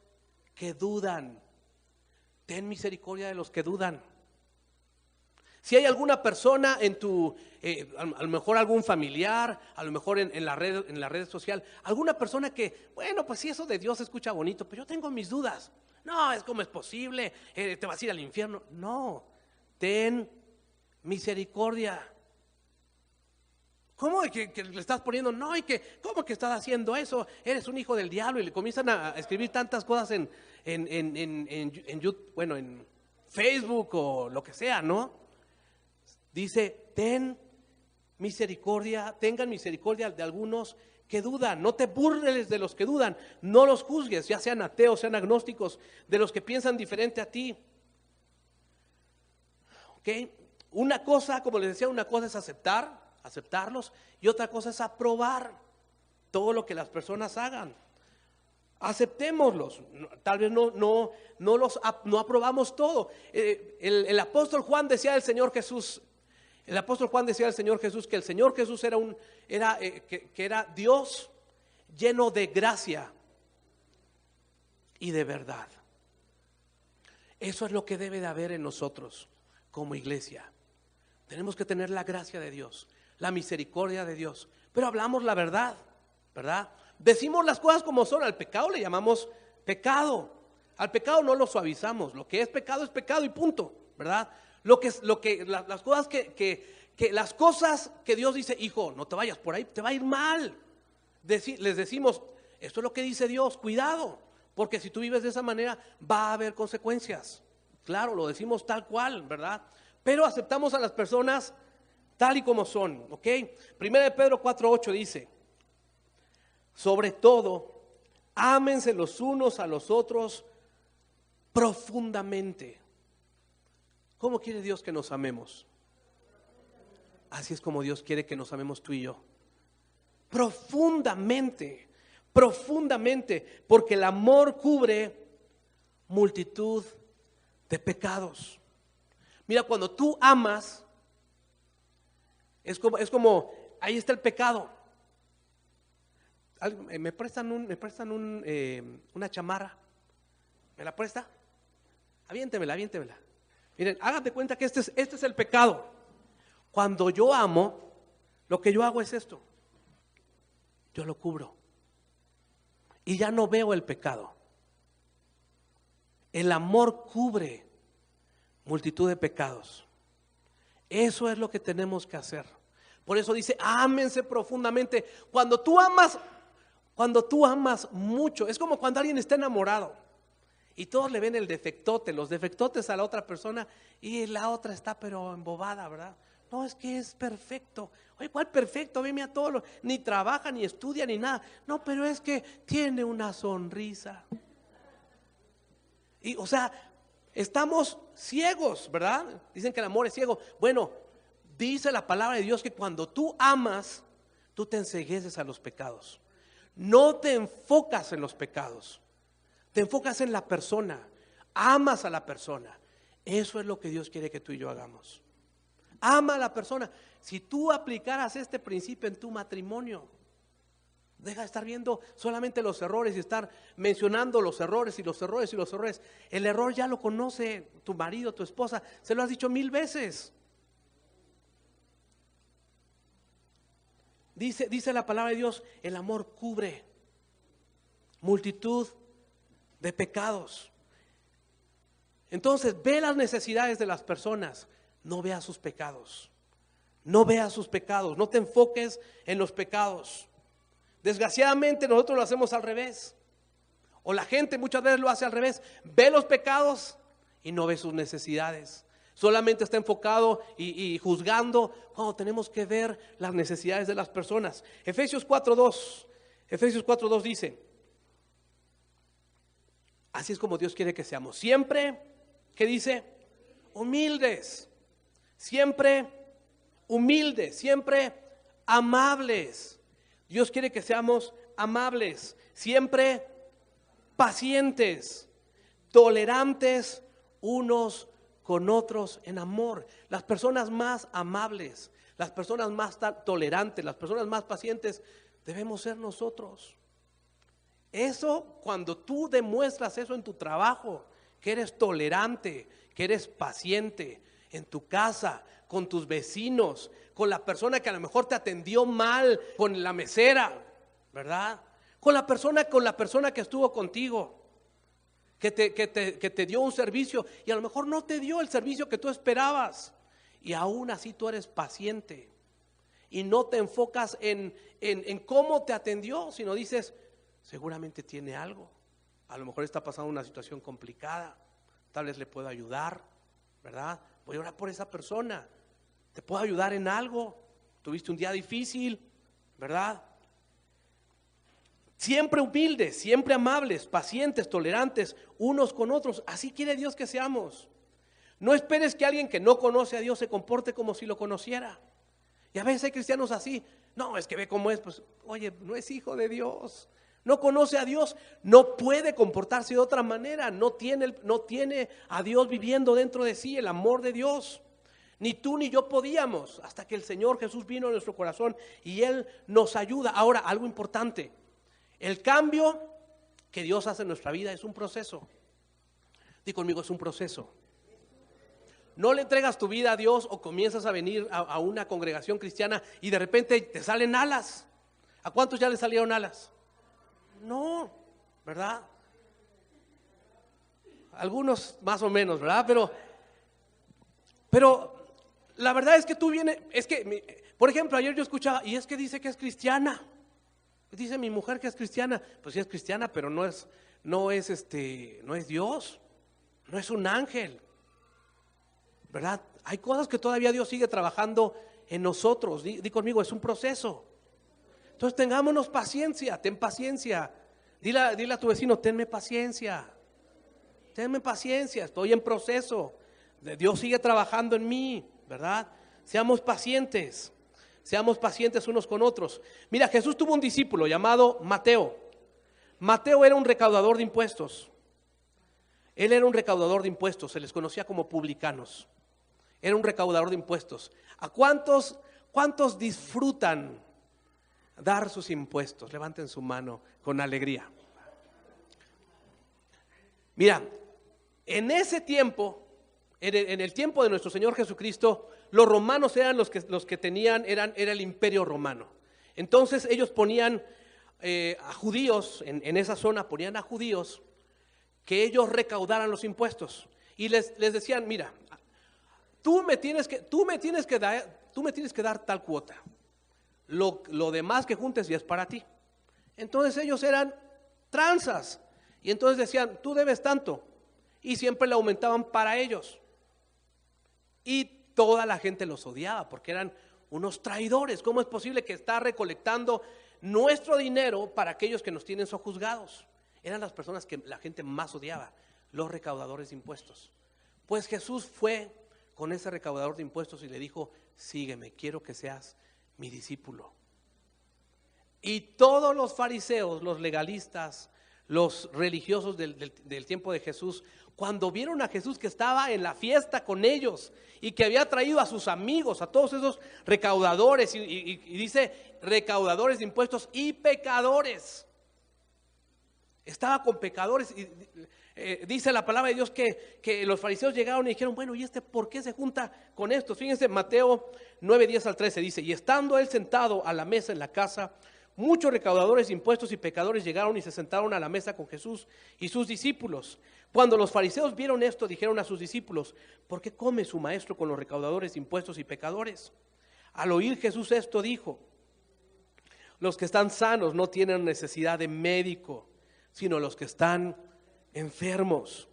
que dudan. Ten misericordia de los que dudan. Si hay alguna persona en a lo mejor algún familiar, a lo mejor en la red social, alguna persona que, bueno, pues sí, eso de Dios se escucha bonito, pero yo tengo mis dudas. No, ¿cómo es posible? ¿Te vas a ir al infierno? No, ten misericordia. ¿Cómo que le estás poniendo? No, y que, ¿cómo que estás haciendo eso? Eres un hijo del diablo. Y le comienzan a escribir tantas cosas en YouTube, bueno, en Facebook o lo que sea, ¿no? Dice, tengan misericordia de algunos que dudan. No te burles de los que dudan. No los juzgues, ya sean ateos, sean agnósticos, de los que piensan diferente a ti. ¿Ok? Una cosa, como les decía, una cosa es aceptarlos, y otra cosa es aprobar todo lo que las personas hagan. Aceptémoslos. Tal vez no aprobamos todo. El apóstol Juan decía del Señor Jesús. El apóstol Juan decía del Señor Jesús que el Señor Jesús que era Dios lleno de gracia y de verdad. Eso es lo que debe de haber en nosotros como iglesia. Tenemos que tener la gracia de Dios, la misericordia de Dios, pero hablamos la verdad, ¿verdad? Decimos las cosas como son. Al pecado le llamamos pecado. Al pecado no lo suavizamos. Lo que es pecado y punto, ¿verdad? Las cosas que Dios dice, hijo, no te vayas por ahí, te va a ir mal. Les decimos, esto es lo que dice Dios, cuidado, porque si tú vives de esa manera va a haber consecuencias. Claro, lo decimos tal cual, ¿verdad? Pero aceptamos a las personas tal y como son, ¿ok? Primera de Pedro 4:8 dice: sobre todo, ámense los unos a los otros profundamente. ¿Cómo quiere Dios que nos amemos? Así es como Dios quiere que nos amemos tú y yo. Profundamente, porque el amor cubre multitud de pecados. Mira, cuando tú amas, es como ahí está el pecado. ¿Me prestan una chamarra? ¿Me la presta? Aviéntemela. Miren, háganse cuenta que este es el pecado. Cuando yo amo, lo que yo hago es esto. Yo lo cubro. Y ya no veo el pecado. El amor cubre multitud de pecados. Eso es lo que tenemos que hacer. Por eso dice, ámense profundamente. Cuando tú amas mucho, es como cuando alguien está enamorado y todos le ven el defectote, los defectotes a la otra persona, y la otra está pero embobada, ¿verdad? No, es que es perfecto. Oye, ¿cuál perfecto? Veme a todos, ni trabaja, ni estudia, ni nada. No, pero es que tiene una sonrisa. Y, o sea, estamos ciegos, ¿verdad? Dicen que el amor es ciego. Bueno, dice la palabra de Dios que cuando tú amas, tú te encegueces a los pecados. No te enfocas en los pecados, te enfocas en la persona, amas a la persona. Eso es lo que Dios quiere que tú y yo hagamos. Ama a la persona. Si tú aplicaras este principio en tu matrimonio, deja de estar viendo solamente los errores y estar mencionando los errores y los errores y los errores. El error ya lo conoce tu marido, tu esposa, se lo has dicho 1000 veces. Dice la palabra de Dios, el amor cubre multitud de pecados. Entonces, ve las necesidades de las personas, no veas sus pecados. No veas sus pecados, no te enfoques en los pecados. Desgraciadamente nosotros lo hacemos al revés. O la gente muchas veces lo hace al revés. Ve los pecados y no ve sus necesidades. Solamente está enfocado y juzgando cuando tenemos que ver las necesidades de las personas. Efesios 4:2 dice, así es como Dios quiere que seamos. Siempre, ¿qué dice? Humildes. Siempre humildes, siempre amables. Dios quiere que seamos amables, siempre pacientes, tolerantes unos con otros en amor. Las personas más amables, las personas más tolerantes, las personas más pacientes debemos ser nosotros. Eso, cuando tú demuestras eso en tu trabajo, que eres tolerante, que eres paciente, en tu casa, con tus vecinos, con la persona que a lo mejor te atendió mal, con la mesera, ¿verdad? Con la persona que estuvo contigo, que te dio un servicio y a lo mejor no te dio el servicio que tú esperabas, y aún así tú eres paciente y no te enfocas en cómo te atendió, sino dices, seguramente tiene algo, a lo mejor está pasando una situación complicada, tal vez le puedo ayudar, ¿verdad? Voy a orar por esa persona, te puedo ayudar en algo, tuviste un día difícil, ¿verdad? Siempre humildes, siempre amables, pacientes, tolerantes unos con otros. Así quiere Dios que seamos. No esperes que alguien que no conoce a Dios se comporte como si lo conociera. Y a veces hay cristianos así. No, es que ve cómo es, pues, oye, no es hijo de Dios, no conoce a Dios, no puede comportarse de otra manera, no tiene a Dios viviendo dentro de sí, el amor de Dios. Ni tú ni yo podíamos, hasta que el Señor Jesús vino a nuestro corazón y Él nos ayuda. Ahora, algo importante, el cambio que Dios hace en nuestra vida es un proceso. Di conmigo, es un proceso. No le entregas tu vida a Dios o comienzas a venir a una congregación cristiana y de repente te salen alas. ¿A cuántos ya les salieron alas? No, ¿verdad? Algunos más o menos, ¿verdad? Pero la verdad es que tú vienes, es que, por ejemplo, ayer yo escuchaba, y es que dice que es cristiana. Dice mi mujer que es cristiana. Pues sí es cristiana, pero no es Dios, no es un ángel, ¿verdad? Hay cosas que todavía Dios sigue trabajando en nosotros. Di conmigo, es un proceso. Entonces tengámonos paciencia, ten paciencia. Dile a tu vecino, tenme paciencia, estoy en proceso. Dios sigue trabajando en mí, ¿verdad? Seamos pacientes unos con otros. Mira, Jesús tuvo un discípulo llamado Mateo. Mateo era un recaudador de impuestos. Él era un recaudador de impuestos, se les conocía como publicanos. Era un recaudador de impuestos. ¿A cuántos disfrutan dar sus impuestos? Levanten su mano con alegría. Mira, en ese tiempo En el tiempo de nuestro Señor Jesucristo, los romanos eran los que tenían, era el imperio romano. Entonces ellos ponían a judíos, en esa zona ponían a judíos que ellos recaudaran los impuestos. Y les decían, mira, tú me tienes que dar tal cuota. Lo demás que juntes ya es para ti. Entonces ellos eran tranzas. Y entonces decían, tú debes tanto. Y siempre le aumentaban para ellos. Y toda la gente los odiaba porque eran unos traidores. ¿Cómo es posible que está recolectando nuestro dinero para aquellos que nos tienen sojuzgados? Eran las personas que la gente más odiaba, los recaudadores de impuestos. Pues Jesús fue con ese recaudador de impuestos y le dijo, sígueme, quiero que seas mi discípulo. Y todos los fariseos, los legalistas, los religiosos del tiempo de Jesús, cuando vieron a Jesús que estaba en la fiesta con ellos y que había traído a sus amigos, a todos esos recaudadores, y dice recaudadores de impuestos y pecadores, estaba con pecadores, y dice la palabra de Dios que los fariseos llegaron y dijeron, bueno, ¿y este por qué se junta con estos? Fíjense, Mateo 9, 10 al 13 dice, y estando él sentado a la mesa en la casa, muchos recaudadores de impuestos y pecadores llegaron y se sentaron a la mesa con Jesús y sus discípulos. Cuando los fariseos vieron esto, dijeron a sus discípulos, ¿por qué come su maestro con los recaudadores de impuestos y pecadores? Al oír Jesús esto dijo, los que están sanos no tienen necesidad de médico, sino los que están enfermos.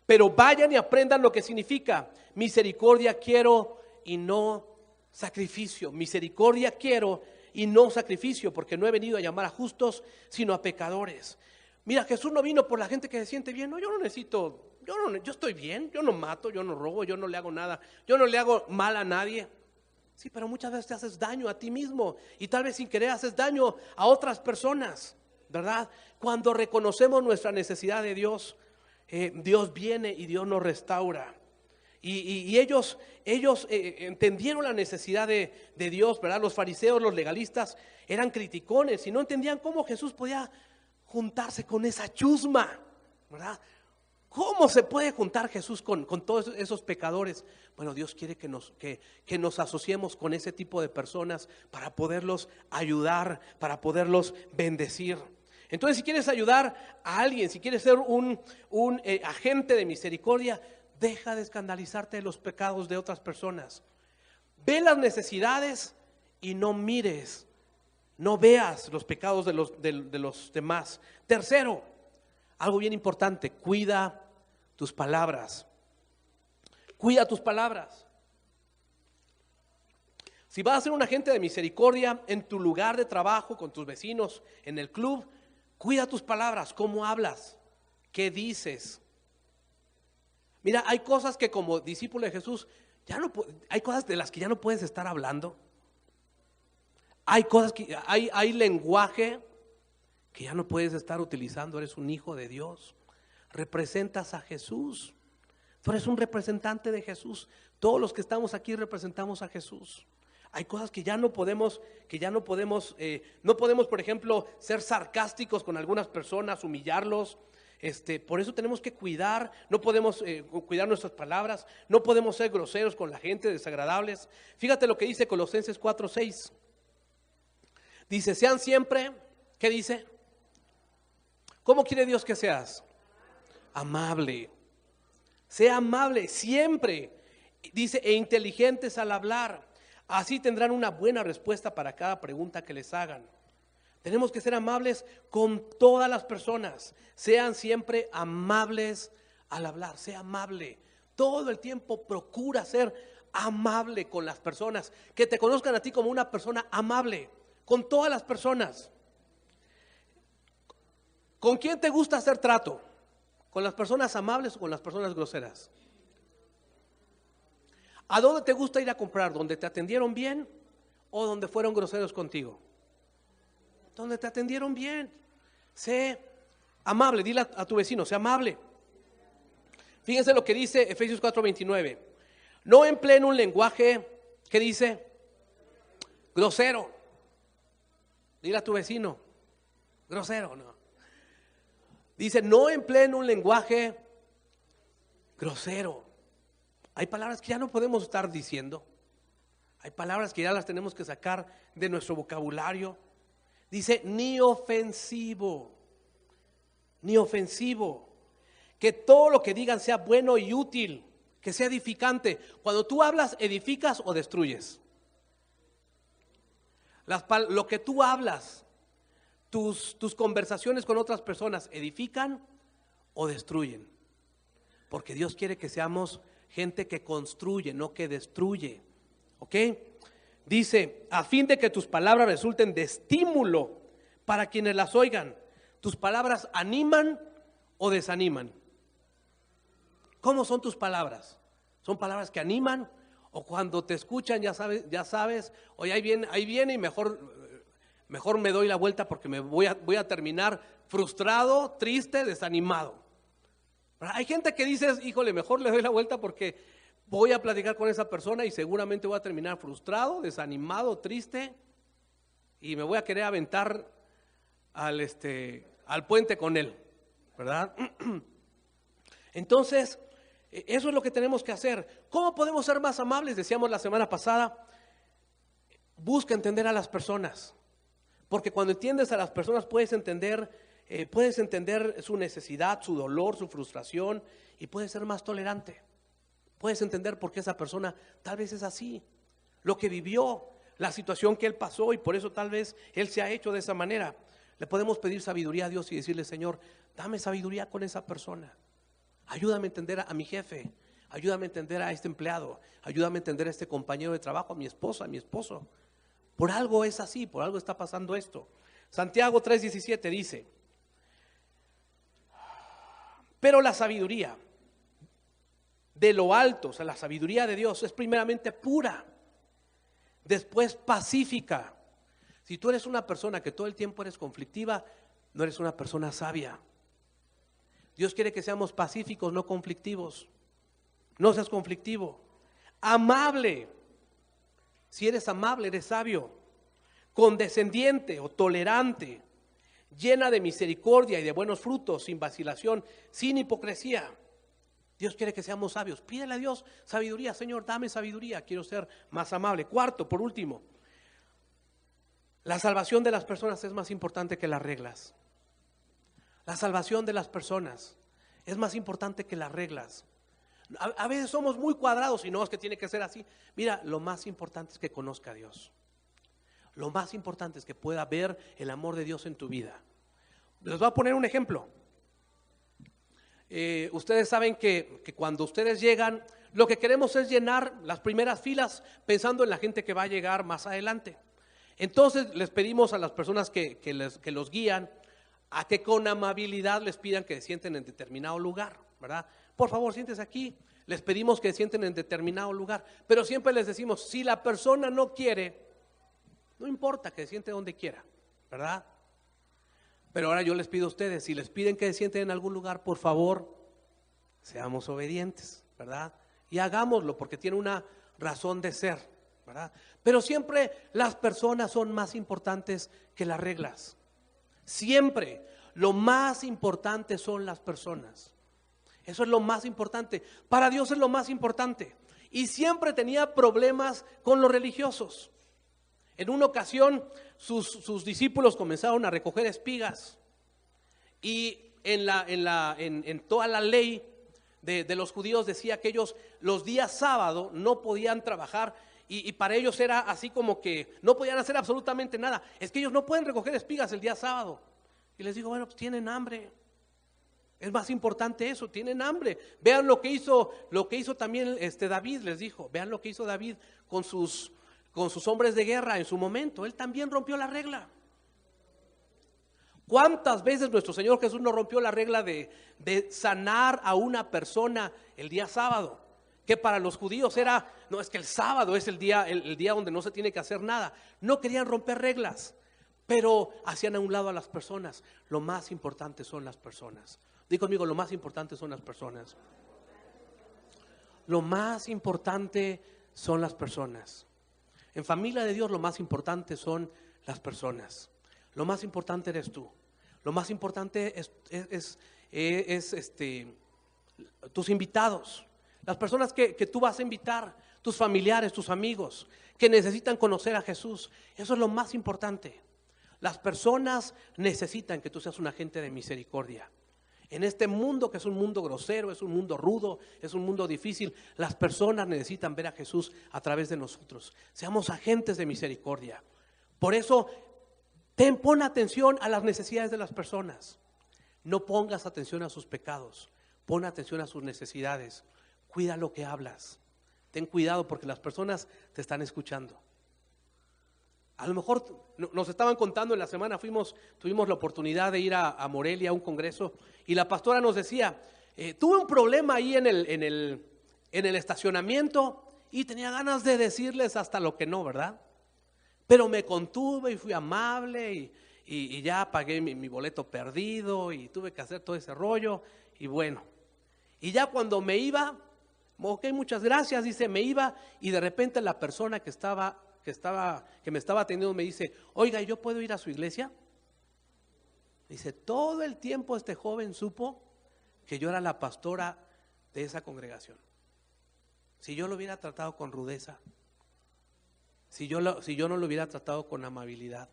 Pero vayan y aprendan lo que significa, misericordia quiero y no sacrificio. Misericordia quiero y no sacrificio, porque no he venido a llamar a justos, sino a pecadores. Mira, Jesús no vino por la gente que se siente bien. No, yo no necesito, yo estoy bien, yo no mato, yo no robo, yo no le hago nada, yo no le hago mal a nadie. Sí, pero muchas veces te haces daño a ti mismo y tal vez sin querer haces daño a otras personas, ¿verdad? Cuando reconocemos nuestra necesidad de Dios, Dios viene y Dios nos restaura. Y ellos entendieron la necesidad de Dios, ¿verdad? Los fariseos, los legalistas eran criticones y no entendían cómo Jesús podía juntarse con esa chusma, ¿verdad? ¿Cómo se puede juntar Jesús con todos esos pecadores? Bueno, Dios quiere que nos asociemos con ese tipo de personas para poderlos ayudar, para poderlos bendecir. Entonces, si quieres ayudar a alguien, si quieres ser un agente de misericordia, deja de escandalizarte de los pecados de otras personas. Ve las necesidades y no mires, no veas los pecados de los demás. Tercero, algo bien importante, cuida tus palabras. Cuida tus palabras. Si vas a ser un agente de misericordia en tu lugar de trabajo, con tus vecinos, en el club, cuida tus palabras, cómo hablas, qué dices. Mira, hay cosas que como discípulo de Jesús, hay cosas de las que ya no puedes estar hablando. Hay cosas hay lenguaje que ya no puedes estar utilizando. Eres un hijo de Dios, representas a Jesús, tú eres un representante de Jesús. Todos los que estamos aquí representamos a Jesús. Hay cosas que ya no podemos, no podemos, por ejemplo, ser sarcásticos con algunas personas, humillarlos. Por eso tenemos que cuidar, no podemos cuidar nuestras palabras, no podemos ser groseros con la gente, desagradables. Fíjate lo que dice Colosenses 4:6. Dice, sean siempre, ¿qué dice? ¿Cómo quiere Dios que seas? Amable. Sea amable siempre. Dice, e inteligentes al hablar. Así tendrán una buena respuesta para cada pregunta que les hagan. Tenemos que ser amables con todas las personas. Sean siempre amables al hablar. Sea amable. Todo el tiempo procura ser amable con las personas. Que te conozcan a ti como una persona amable. Con todas las personas. ¿Con quién te gusta hacer trato? ¿Con las personas amables o con las personas groseras? ¿A dónde te gusta ir a comprar? ¿Donde te atendieron bien o donde fueron groseros contigo? Donde te atendieron bien. Sé amable, dile a tu vecino, sé amable. Fíjense lo que dice Efesios 4:29. No empleen un lenguaje, ¿qué dice? Grosero. Dile a tu vecino, grosero, no. Dice, no empleen un lenguaje grosero. Hay palabras que ya no podemos estar diciendo. Hay palabras que ya las tenemos que sacar de nuestro vocabulario. Dice, ni ofensivo, ni ofensivo. Que todo lo que digan sea bueno y útil, que sea edificante. Cuando tú hablas, ¿edificas o destruyes? Lo que tú hablas, tus conversaciones con otras personas, ¿edifican o destruyen? Porque Dios quiere que seamos gente que construye, no que destruye. ¿Ok? Dice, a fin de que tus palabras resulten de estímulo para quienes las oigan. ¿Tus palabras animan o desaniman? ¿Cómo son tus palabras? ¿Son palabras que animan? O cuando te escuchan ya sabes, oye, ahí viene y mejor me doy la vuelta porque voy a terminar frustrado, triste, desanimado. Hay gente que dice, híjole, mejor le doy la vuelta porque voy a platicar con esa persona y seguramente voy a terminar frustrado, desanimado, triste y me voy a querer aventar al puente con él, ¿verdad? Entonces, eso es lo que tenemos que hacer. ¿Cómo podemos ser más amables? Decíamos la semana pasada, busca entender a las personas, porque cuando entiendes a las personas puedes entender su necesidad, su dolor, su frustración y puedes ser más tolerante. Puedes entender por qué esa persona tal vez es así, lo que vivió, la situación que él pasó y por eso tal vez él se ha hecho de esa manera. Le podemos pedir sabiduría a Dios y decirle, Señor, dame sabiduría con esa persona. Ayúdame a entender a mi jefe, ayúdame a entender a este empleado, ayúdame a entender a este compañero de trabajo, a mi esposa, a mi esposo. Por algo es así, por algo está pasando esto. Santiago 3:17 dice, pero la sabiduría de lo alto, o sea, la sabiduría de Dios es primeramente pura, después pacífica. Si tú eres una persona que todo el tiempo eres conflictiva, no eres una persona sabia. Dios quiere que seamos pacíficos, no conflictivos. No seas conflictivo. Amable. Si eres amable, eres sabio. Condescendiente o tolerante. Llena de misericordia y de buenos frutos, sin vacilación, sin hipocresía. Dios quiere que seamos sabios. Pídele a Dios sabiduría. Señor, dame sabiduría. Quiero ser más amable. Cuarto, por último, la salvación de las personas es más importante que las reglas. La salvación de las personas es más importante que las reglas. A veces somos muy cuadrados y no, es que tiene que ser así. Mira, lo más importante es que conozca a Dios. Lo más importante es que pueda ver el amor de Dios en tu vida. Les voy a poner un ejemplo. Ustedes saben que cuando ustedes llegan, lo que queremos es llenar las primeras filas pensando en la gente que va a llegar más adelante. Entonces les pedimos a las personas que los guían a que con amabilidad les pidan que se sienten en determinado lugar, ¿verdad? Por favor, siéntese aquí. Les pedimos que se sienten en determinado lugar, pero siempre les decimos, si la persona no quiere, no importa que se siente donde quiera, ¿verdad? Pero ahora yo les pido a ustedes, si les piden que se sienten en algún lugar, por favor, seamos obedientes, ¿verdad? Y hagámoslo porque tiene una razón de ser, ¿verdad? Pero siempre las personas son más importantes que las reglas. Siempre lo más importante son las personas. Eso es lo más importante. Para Dios es lo más importante. Y siempre tenía problemas con los religiosos. En una ocasión sus discípulos comenzaron a recoger espigas. Y en toda la ley de los judíos decía que ellos los días sábado no podían trabajar. Y para ellos era así como que no podían hacer absolutamente nada. Es que ellos no pueden recoger espigas el día sábado. Y les digo, bueno, pues tienen hambre. Es más importante eso, tienen hambre. Vean lo que hizo también David, les dijo. Vean lo que hizo David con sus hombres de guerra en su momento. Él también rompió la regla. ¿Cuántas veces nuestro Señor Jesús no rompió la regla de sanar a una persona el día sábado? Que para los judíos era, no, es que el sábado es el día donde no se tiene que hacer nada. No querían romper reglas, pero hacían a un lado a las personas. Lo más importante son las personas. Diga conmigo, lo más importante son las personas. Lo más importante son las personas. En familia de Dios lo más importante son las personas. Lo más importante eres tú. Lo más importante es tus invitados. Las personas que tú vas a invitar, tus familiares, tus amigos, que necesitan conocer a Jesús. Eso es lo más importante. Las personas necesitan que tú seas un agente de misericordia. En este mundo que es un mundo grosero, es un mundo rudo, es un mundo difícil, las personas necesitan ver a Jesús a través de nosotros. Seamos agentes de misericordia. Por eso, pon atención a las necesidades de las personas. No pongas atención a sus pecados, pon atención a sus necesidades. Cuida lo que hablas. Ten cuidado porque las personas te están escuchando. A lo mejor nos estaban contando en la semana, tuvimos la oportunidad de ir a Morelia a un congreso y la pastora nos decía, tuve un problema ahí en el estacionamiento y tenía ganas de decirles hasta lo que no, ¿verdad? Pero me contuve y fui amable y ya pagué mi boleto perdido y tuve que hacer todo ese rollo y bueno. Y ya cuando me iba, ok, muchas gracias, dice, me iba y de repente la persona que me estaba atendiendo me dice, oiga, ¿yo puedo ir a su iglesia? Dice, todo el tiempo este joven supo que yo era la pastora de esa congregación. Si yo lo hubiera tratado con rudeza, si yo no lo hubiera tratado con amabilidad.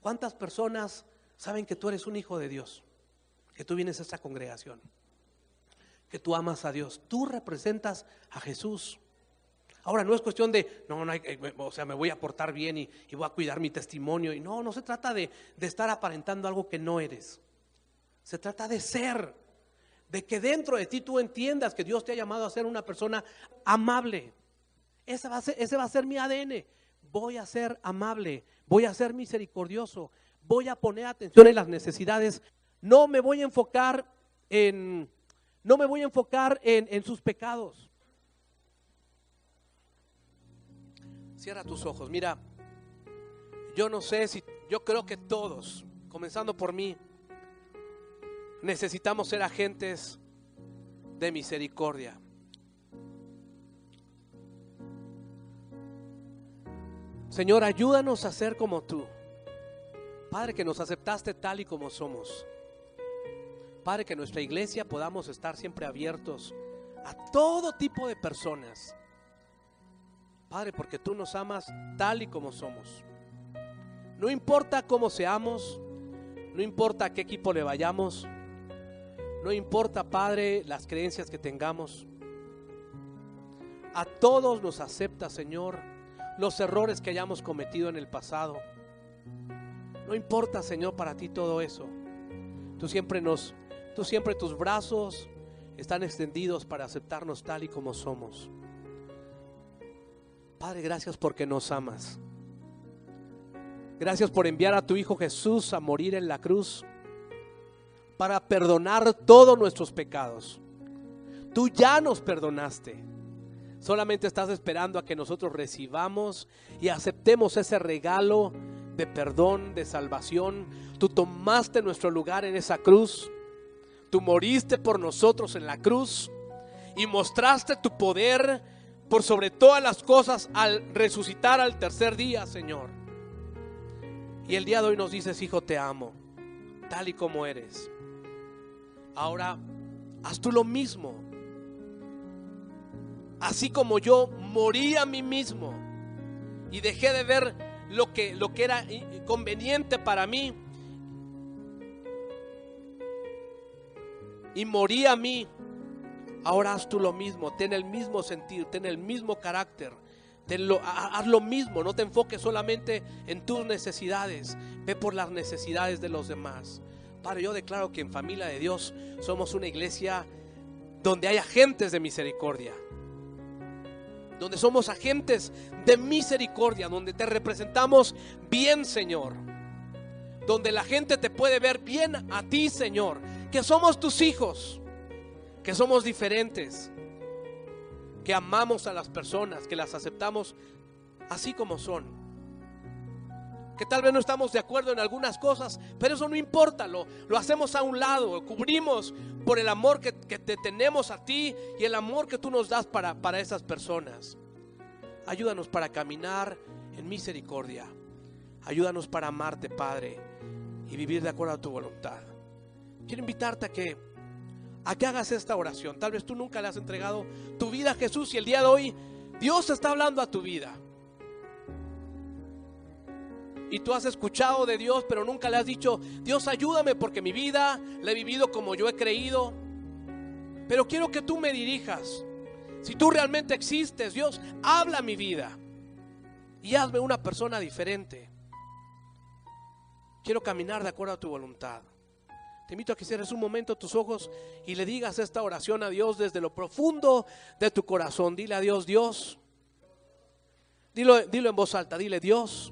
¿Cuántas personas saben que tú eres un hijo de Dios? Que tú vienes a esta congregación, que tú amas a Dios, tú representas a Jesús. Ahora no es cuestión de, me voy a portar bien y voy a cuidar mi testimonio. Y no se trata de estar aparentando algo que no eres. Se trata de ser, de que dentro de ti tú entiendas que Dios te ha llamado a ser una persona amable. Ese va a ser mi ADN. Voy a ser amable, voy a ser misericordioso, voy a poner atención en las necesidades. No me voy a enfocar en sus pecados. Cierra tus ojos. Mira, yo creo que todos, comenzando por mí, necesitamos ser agentes de misericordia. Señor, ayúdanos a ser como tú. Padre, que nos aceptaste tal y como somos. Padre, que nuestra iglesia podamos estar siempre abiertos a todo tipo de personas. Padre, porque tú nos amas tal y como somos. No importa cómo seamos, no importa a qué equipo le vayamos, no importa, Padre, las creencias que tengamos. A todos nos acepta, Señor, los errores que hayamos cometido en el pasado. No importa, Señor, para ti todo eso. Tú siempre tus brazos están extendidos para aceptarnos tal y como somos. Padre, gracias porque nos amas. Gracias por enviar a tu Hijo Jesús a morir en la cruz para perdonar todos nuestros pecados. Tú ya nos perdonaste. Solamente estás esperando a que nosotros recibamos y aceptemos ese regalo de perdón, de salvación. Tú tomaste nuestro lugar en esa cruz. Tú moriste por nosotros en la cruz y mostraste tu poder por sobre todas las cosas al resucitar al tercer día, Señor. Y el día de hoy nos dices, hijo, te amo, tal y como eres. Ahora, haz tú lo mismo. Así como yo morí a mí mismo y dejé de ver lo que era conveniente para mí y morí a mí, ahora haz tú lo mismo. Ten el mismo sentir, ten el mismo carácter, haz lo mismo. No te enfoques solamente en tus necesidades, ve por las necesidades de los demás. Padre, yo declaro que en Familia de Dios somos una iglesia donde hay agentes de misericordia, donde somos agentes de misericordia, donde te representamos bien, Señor, donde la gente te puede ver bien a ti, Señor, que somos tus hijos, que somos diferentes, que amamos a las personas, que las aceptamos así como son, que tal vez no estamos de acuerdo en algunas cosas, pero eso no importa, lo hacemos a un lado, lo cubrimos por el amor que te tenemos a ti y el amor que tú nos das para esas personas. Ayúdanos para caminar en misericordia, ayúdanos para amarte, Padre, y vivir de acuerdo a tu voluntad. Quiero invitarte a que a que hagas esta oración. Tal vez tú nunca le has entregado tu vida a Jesús y el día de hoy Dios está hablando a tu vida. Y tú has escuchado de Dios, pero nunca le has dicho: Dios, ayúdame porque mi vida la he vivido como yo he creído. Pero quiero que tú me dirijas. Si tú realmente existes, Dios, habla mi vida y hazme una persona diferente. Quiero caminar de acuerdo a tu voluntad. Te invito a que cierres un momento tus ojos y le digas esta oración a Dios desde lo profundo de tu corazón. Dile a Dios: Dios, dilo en voz alta, dile: Dios,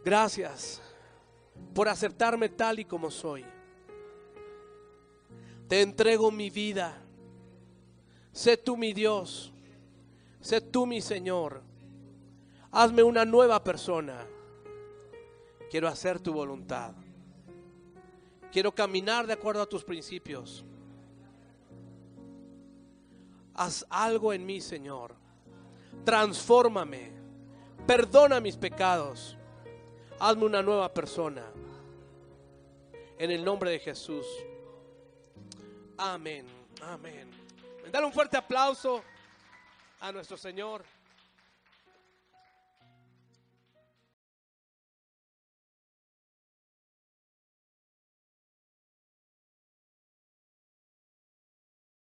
gracias por aceptarme tal y como soy. Te entrego mi vida. Sé tú mi Dios, sé tú mi Señor. Hazme una nueva persona. Quiero hacer tu voluntad. Quiero caminar de acuerdo a tus principios. Haz algo en mí, Señor. Transfórmame. Perdona mis pecados. Hazme una nueva persona. En el nombre de Jesús. Amén. Amén. Dale un fuerte aplauso a nuestro Señor.